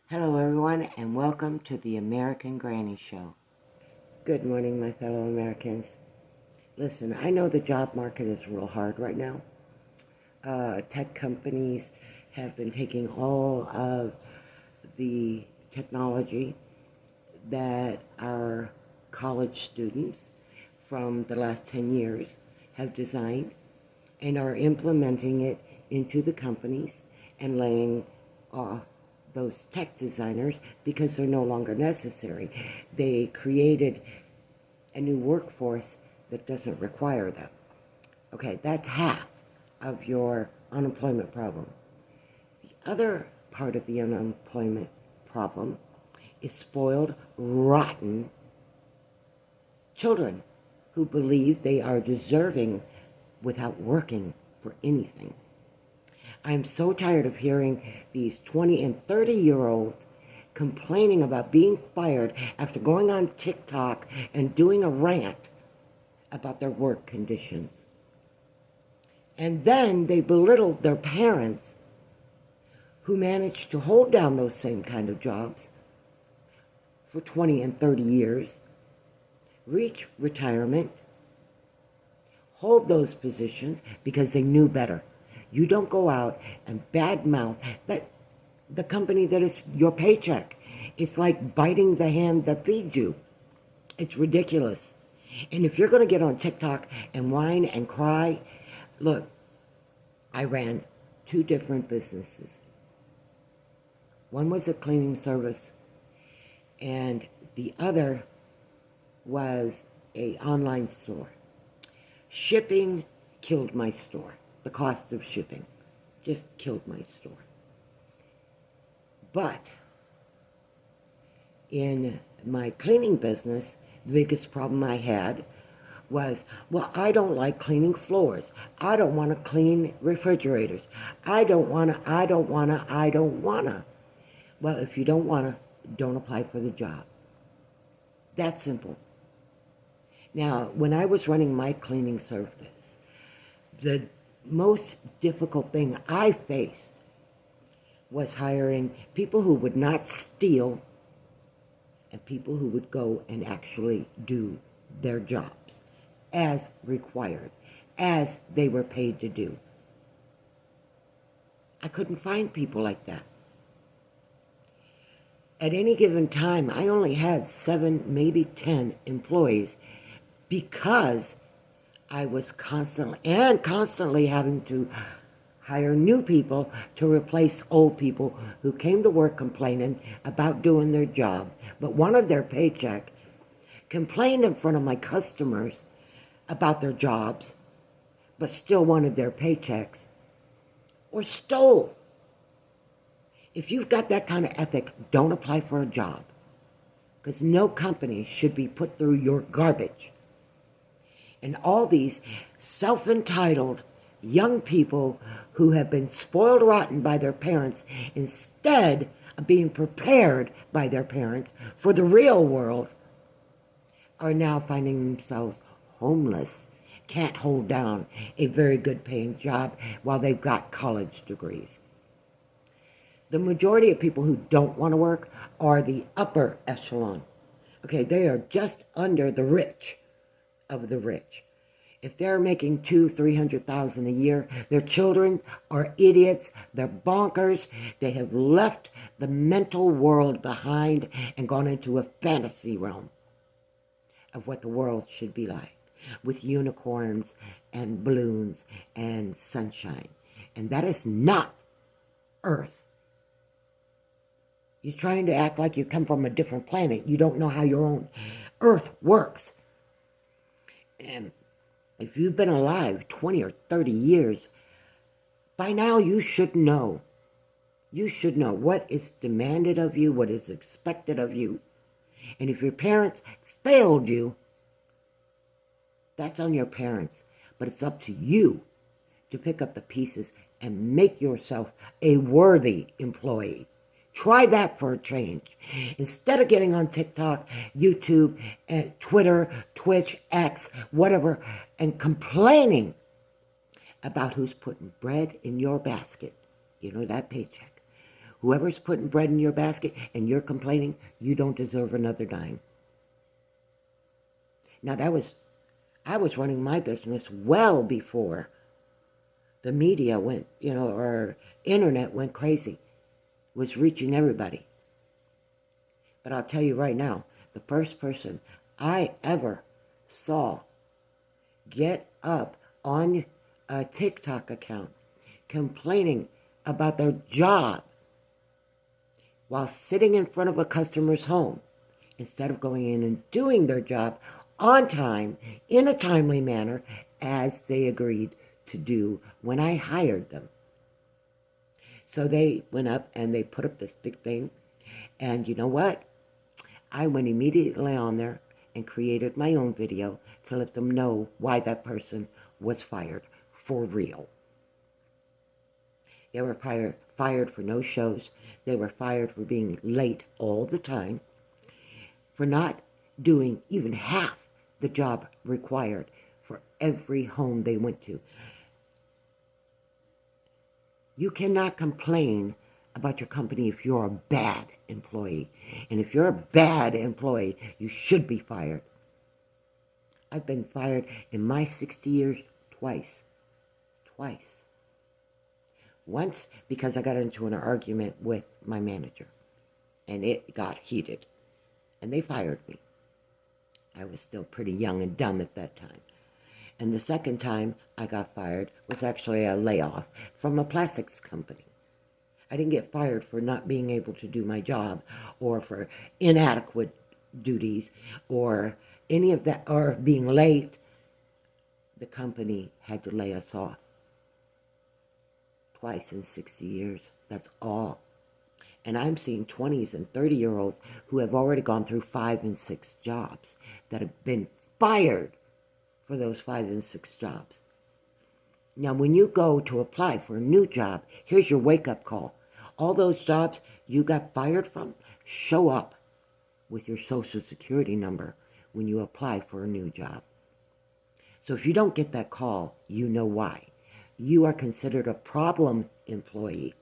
Hello, everyone, and welcome to the American Granny Show. Good morning, my fellow Americans. Listen, I know the job market is real hard right now. Tech companies have been taking all of the technology that our college students from the last 10 years have designed and are implementing it into the companies and laying off those tech designers because they're no longer necessary. They created a new workforce that doesn't require them. Okay, that's half of your unemployment problem. The other part of the unemployment problem is spoiled, rotten children who believe they are deserving without working for anything. I'm so tired of hearing these 20 and 30-year-olds complaining about being fired after going on TikTok and doing a rant about their work conditions. And then they belittle their parents who managed to hold down those same kind of jobs for 20 and 30 years, reach retirement, hold those positions because they knew better. You don't go out and badmouth the company that is your paycheck. It's like biting the hand that feeds you. It's ridiculous. And if you're going to get on TikTok and whine and cry, look, I ran 2 different businesses. One was a cleaning service, and the other was an online store. Shipping killed my store. The cost of shipping just killed my store. But in my cleaning business, the biggest problem I had was, well, I don't like cleaning floors. I don't want to clean refrigerators. I don't want to. Well, if you don't want to, don't apply for the job. That's simple. Now, when I was running my cleaning service, the most difficult thing I faced was hiring people who would not steal and people who would go and actually do their jobs as required, as they were paid to do. I couldn't find people like that. At any given time, I only had 7, maybe 10 employees because I was constantly having to hire new people to replace old people who came to work complaining about doing their job, but wanted their paycheck, complained in front of my customers about their jobs, but still wanted their paychecks, or stole. If you've got that kind of ethic, don't apply for a job, because no company should be put through your garbage. And all these self-entitled young people who have been spoiled rotten by their parents instead of being prepared by their parents for the real world are now finding themselves homeless, can't hold down a very good paying job while they've got college degrees. The majority of people who don't want to work are the upper echelon. Okay, they are just under the rich of the rich. If they're making $200,000-300,000 a year, their children are idiots, they're bonkers, they have left the mental world behind and gone into a fantasy realm of what the world should be like, with unicorns and balloons and sunshine. And that is not Earth. You're trying to act like you come from a different planet. You don't know how your own Earth works. And if you've been alive 20 or 30 years, by now you should know. You should know what is demanded of you, what is expected of you. And if your parents failed you, that's on your parents. But it's up to you to pick up the pieces and make yourself a worthy employee. Try that for a change. Instead of getting on TikTok, YouTube, and Twitter, Twitch, X, whatever, and complaining about who's putting bread in your basket, you know, that paycheck. Whoever's putting bread in your basket and you're complaining, you don't deserve another dime. Now I was running my business well before the media went, or internet went crazy, was reaching everybody. But I'll tell you right now, the first person I ever saw get up on a TikTok account complaining about their job while sitting in front of a customer's home, instead of going in and doing their job on time, in a timely manner, as they agreed to do when I hired them. So they went up and they put up this big thing, and you know what? I went immediately on there and created my own video to let them know why that person was fired for real. They were fired for no shows. They were fired for being late all the time, for not doing even half the job required for every home they went to. You cannot complain about your company if you're a bad employee. And if you're a bad employee, you should be fired. I've been fired in my 60 years twice. Twice. Once because I got into an argument with my manager, and it got heated, and they fired me. I was still pretty young and dumb at that time. And the second time I got fired was actually a layoff from a plastics company. I didn't get fired for not being able to do my job, or for inadequate duties, or any of that, or being late. The company had to lay us off. Twice in 60 years. That's all. And I'm seeing 20s and 30-year-olds who have already gone through 5 and 6 jobs that have been fired for those 5 and 6 jobs. Now, when you go to apply for a new job, here's your wake-up call. All those jobs you got fired from, show up with your Social Security number when you apply for a new job. So if you don't get that call, you know why. You are considered a problem employee.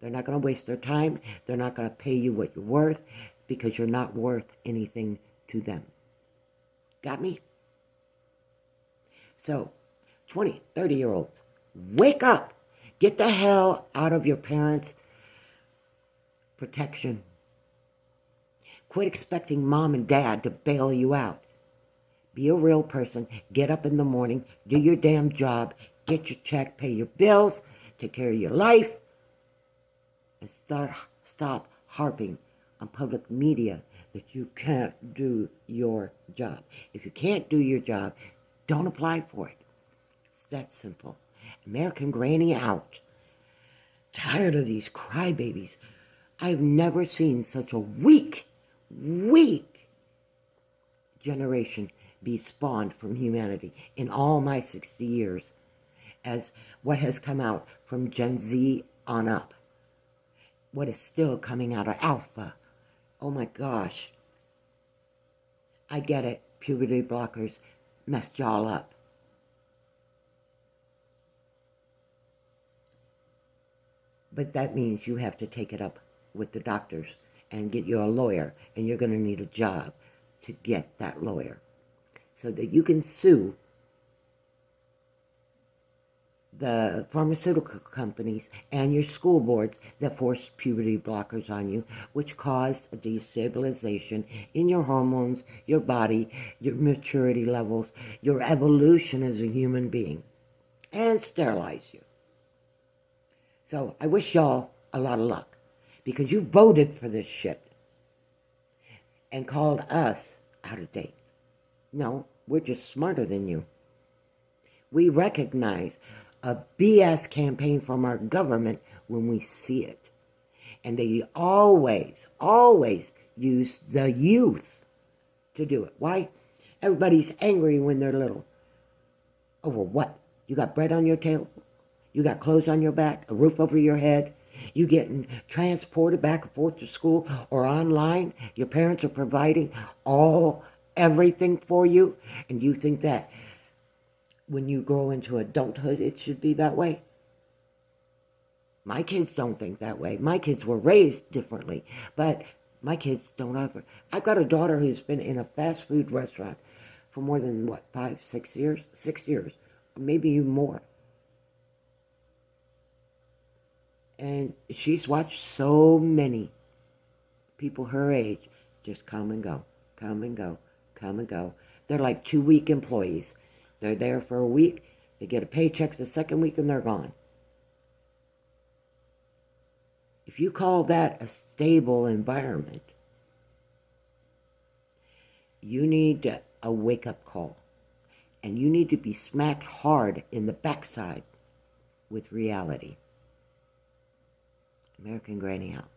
They're not going to waste their time. They're not going to pay you what you're worth, because you're not worth anything to them. Got me? So, 20, 30-year-olds, wake up. Get the hell out of your parents' protection. Quit expecting mom and dad to bail you out. Be a real person. Get up in the morning. Do your damn job. Get your check. Pay your bills. Take care of your life. And stop harping on public media that you can't do your job. If you can't do your job, don't apply for it. It's that simple. American Granny out. Tired of these crybabies. I've never seen such a weak generation be spawned from humanity in all my 60 years as what has come out from Gen Z on up. What is still coming out of Alpha. Oh my gosh. I get it. Puberty blockers messed y'all up. But that means you have to take it up with the doctors and get you a lawyer, and you're going to need a job to get that lawyer so that you can sue the pharmaceutical companies and your school boards that force puberty blockers on you, which cause a destabilization in your hormones, your body, your maturity levels, your evolution as a human being, and sterilize you. So I wish y'all a lot of luck, because you voted for this shit and called us out of date. No, we're just smarter than you. We recognize a BS campaign from our government when we see it. And they always use the youth to do it. Why? Everybody's angry when they're little. Over what? You got bread on your table? You got clothes on your back? A roof over your head? You getting transported back and forth to school or online? Your parents are providing everything for you? And you think that when you grow into adulthood, it should be that way? My kids don't think that way. My kids were raised differently, but my kids don't ever. I've got a daughter who's been in a fast food restaurant for more than, what, 5, 6 years? 6 years, maybe even more. And she's watched so many people her age just come and go, come and go, come and go. They're like 2-week employees. They're there for a week, they get a paycheck the second week, and they're gone. If you call that a stable environment, you need a wake-up call. And you need to be smacked hard in the backside with reality. American Granny out.